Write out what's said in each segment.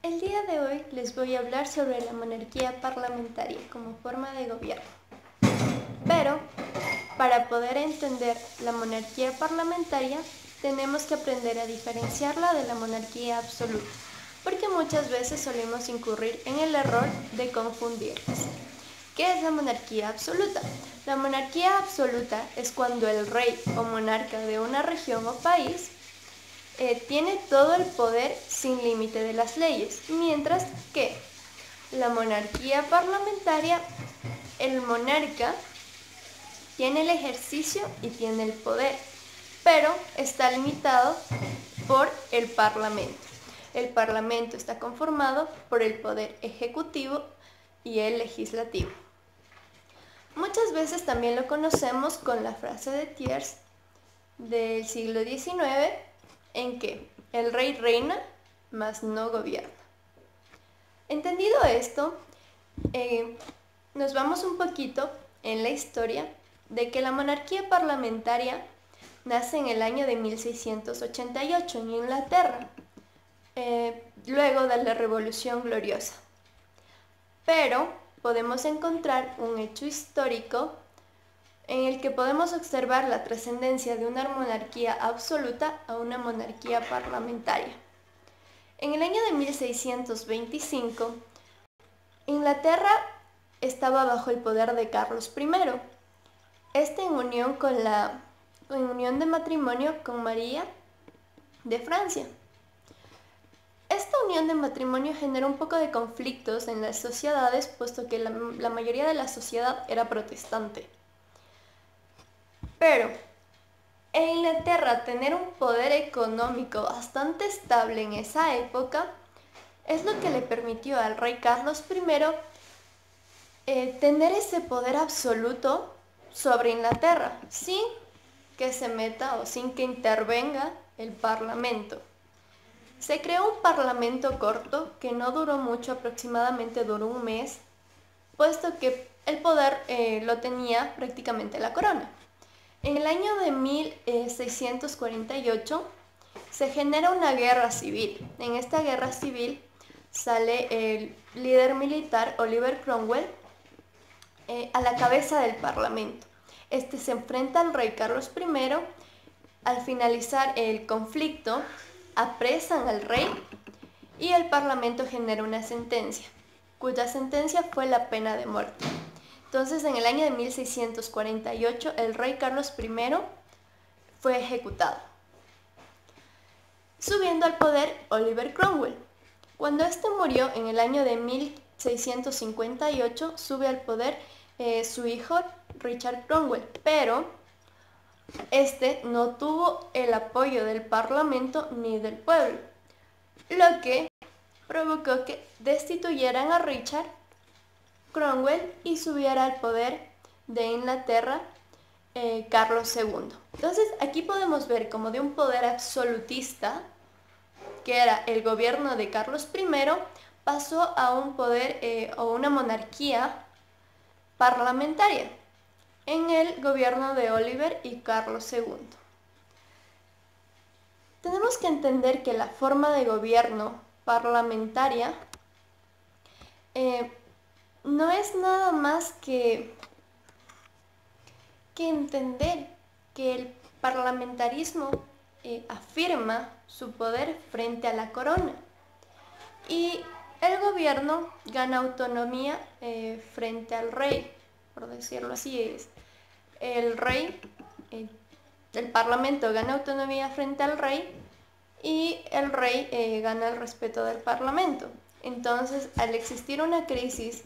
El día de hoy les voy a hablar sobre la monarquía parlamentaria como forma de gobierno. Pero, para poder entender la monarquía parlamentaria, tenemos que aprender a diferenciarla de la monarquía absoluta, porque muchas veces solemos incurrir en el error de confundirlas. ¿Qué es la monarquía absoluta? La monarquía absoluta es cuando el rey o monarca de una región o país tiene todo el poder sin límite de las leyes, mientras que la monarquía parlamentaria, el monarca tiene el ejercicio y tiene el poder, pero está limitado por el parlamento. El parlamento está conformado por el poder ejecutivo y el legislativo. Muchas veces también lo conocemos con la frase de Thiers del siglo XIX, en que el rey reina, mas no gobierna. Entendido esto, nos vamos un poquito en la historia de que la monarquía parlamentaria nace en el año de 1688 en Inglaterra, luego de la Revolución Gloriosa. Pero podemos encontrar un hecho histórico en el que podemos observar la trascendencia de una monarquía absoluta a una monarquía parlamentaria. En el año de 1625, Inglaterra estaba bajo el poder de Carlos I, en unión de matrimonio con María de Francia. Esta unión de matrimonio generó un poco de conflictos en las sociedades, puesto que la mayoría de la sociedad era protestante. Pero en Inglaterra tener un poder económico bastante estable en esa época es lo que le permitió al rey Carlos I tener ese poder absoluto sobre Inglaterra, sin que se meta o sin que intervenga el parlamento. Se creó un parlamento corto que no duró mucho, aproximadamente duró un mes, puesto que el poder lo tenía prácticamente la corona. En el año de 1648 se genera una guerra civil. En esta guerra civil sale el líder militar Oliver Cromwell a la cabeza del parlamento. Se enfrenta al rey Carlos I. Al finalizar el conflicto, apresan al rey y el parlamento genera una sentencia, cuya sentencia fue la pena de muerte. Entonces, en el año de 1648, el rey Carlos I fue ejecutado, subiendo al poder Oliver Cromwell. Cuando este murió en el año de 1658, sube al poder su hijo Richard Cromwell, pero no tuvo el apoyo del parlamento ni del pueblo, lo que provocó que destituyeran a Richard Cromwell y subiera al poder de Inglaterra Carlos II. Entonces aquí podemos ver como de un poder absolutista, que era el gobierno de Carlos I, pasó a un poder o una monarquía parlamentaria en el gobierno de Oliver y Carlos II. Tenemos que entender que la forma de gobierno parlamentaria no es nada más que entender que el parlamentarismo afirma su poder frente a la corona y el gobierno gana autonomía frente al rey, por decirlo así. El parlamento gana autonomía frente al rey y el rey gana el respeto del parlamento. Entonces, al existir una crisis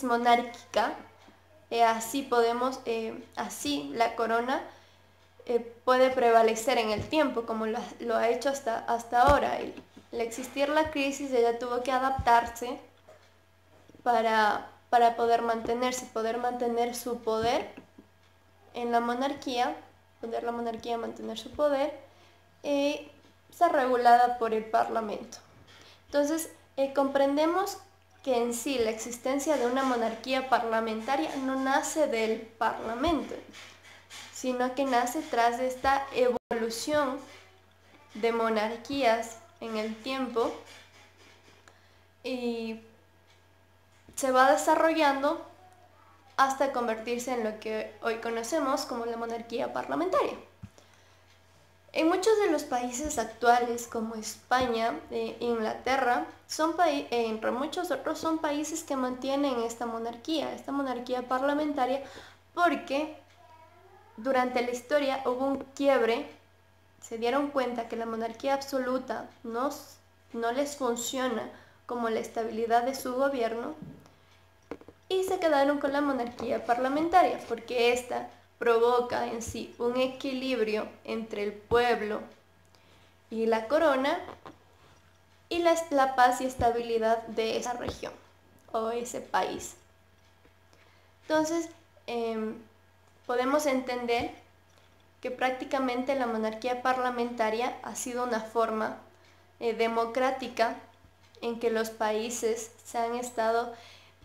monárquica, así la corona puede prevalecer en el tiempo, como lo ha hecho hasta ahora. Al existir la crisis, ella tuvo que adaptarse para poder mantener su poder en la monarquía, mantener su poder, está regulada por el parlamento. Entonces, comprendemos que en sí la existencia de una monarquía parlamentaria no nace del parlamento, sino que nace tras de esta evolución de monarquías en el tiempo y se va desarrollando hasta convertirse en lo que hoy conocemos como la monarquía parlamentaria. En muchos de los países actuales, como España, Inglaterra, entre muchos otros, son países que mantienen esta monarquía parlamentaria, porque durante la historia hubo un quiebre, se dieron cuenta que la monarquía absoluta no les funciona como la estabilidad de su gobierno, y se quedaron con la monarquía parlamentaria, porque esta provoca en sí un equilibrio entre el pueblo y la corona y la paz y estabilidad de esa región o ese país. Entonces, podemos entender que prácticamente la monarquía parlamentaria ha sido una forma democrática en que los países se han estado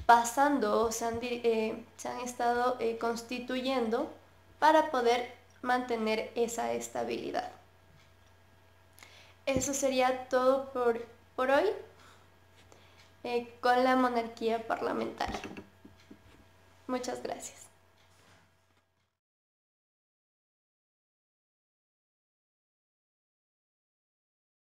pasando o se han estado constituyendo para poder mantener esa estabilidad. Eso sería todo por hoy con la monarquía parlamentaria. Muchas gracias.